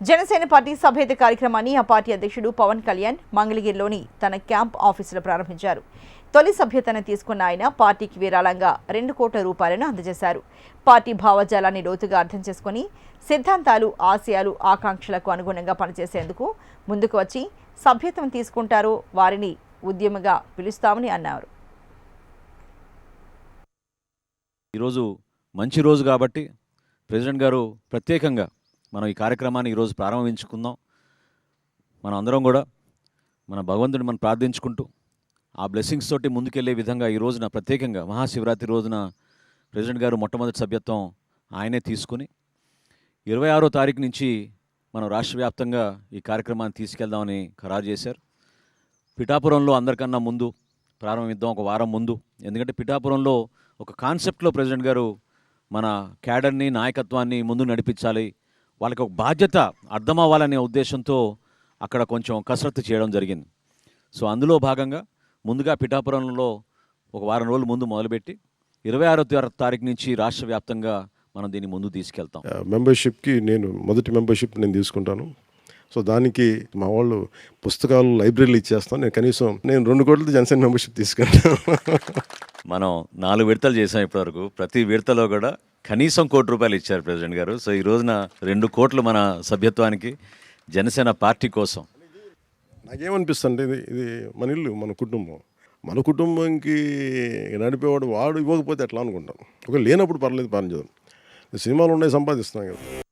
Janasena party సభ్యత కార్యక్రమాన్ని ఆ పార్టీ అధ్యక్షుడు పవన్ కళ్యాణ్ మంగళగిరిలోని తన క్యాంప్ ఆఫీసులో ప్రారంభించారు. తొలి సభ్యతను తీసుకున్న ఆయన పార్టీకి విరాళంగా 2 కోట్ల రూపాయలను అందజేశారు. పార్టీ భావజాలాన్ని లోతుగా అర్థం చేసుకుని సిద్ధాంతాలు, ఆశయాలు, ఆకాంక్షలకు అనుగుణంగా పనిచేసేందుకు ముందుకు వచ్చి సభ్యత్వం తీసుకుంటారో వారిని ఉద్యమిగా పిలుస్తామని అన్నారు. ఈరోజు మంచి రోజు కాబట్టి ప్రెసిడెంట్ గారు ప్రత్యేకంగా మనం ఈ కార్యక్రమాన్ని ఈరోజు ప్రారంభించుకుందాం. మనం అందరం కూడా మన భగవంతుడిని మనం ప్రార్థించుకుంటూ ఆ బ్లెస్సింగ్స్ తోటి ముందుకెళ్లే విధంగా ఈ రోజున ప్రత్యేకంగా మహాశివరాత్రి రోజున ప్రెసిడెంట్ గారు మొట్టమొదటి సభ్యత్వం ఆయనే తీసుకుని 26వ తారీఖు నుంచి మనం రాష్ట్ర వ్యాప్తంగా ఈ కార్యక్రమాన్ని తీసుకెళ్దామని ఖరారు చేశారు. పిఠాపురంలో అందరికన్నా ముందు ప్రారంభిద్దాం, ఒక వారం ముందు. ఎందుకంటే పిఠాపురంలో ఒక కాన్సెప్ట్లో ప్రెసిడెంట్ గారు మన క్యాడర్ని, నాయకత్వాన్ని ముందు నడిపించాలి, వాళ్ళకి ఒక బాధ్యత అర్థం అవ్వాలనే ఉద్దేశంతో అక్కడ కొంచెం కసరత్తు చేయడం జరిగింది. సో అందులో భాగంగా ముందుగా పిఠాపురంలో ఒక వారం రోజులు ముందు మొదలుపెట్టి 26వ తారీఖు నుంచి రాష్ట్ర వ్యాప్తంగా మనం దీన్ని ముందు తీసుకెళ్తాం. మెంబర్షిప్కి మొదటి మెంబర్షిప్ నేను తీసుకుంటాను. సో దానికి మా వాళ్ళు పుస్తకాలు, లైబ్రరీలు ఇచ్చేస్తాను. నేను 2 కోట్లతో జనసేన మెంబర్షిప్ తీసుకుంటాను. మనం 4 విడతలు చేసాం ఇప్పటివరకు. ప్రతి విడతలో కూడా కనీసం ₹1 కోటి ఇచ్చారు ప్రెసిడెంట్ గారు. సో ఈ రోజున 2 కోట్లు మన సభ్యత్వానికి జనసేన పార్టీ కోసం. నాకేమనిపిస్తుంది, ఇది మన ఇల్లు, మన కుటుంబంకి నడిపేవాడు వాడు ఇవ్వకపోతే ఎట్లా అనుకుంటాం. ఒక లేనప్పుడు పర్లేదు, పని చేద్దాం. సినిమాలు ఉన్నాయి, సంపాదిస్తున్నాం కదా.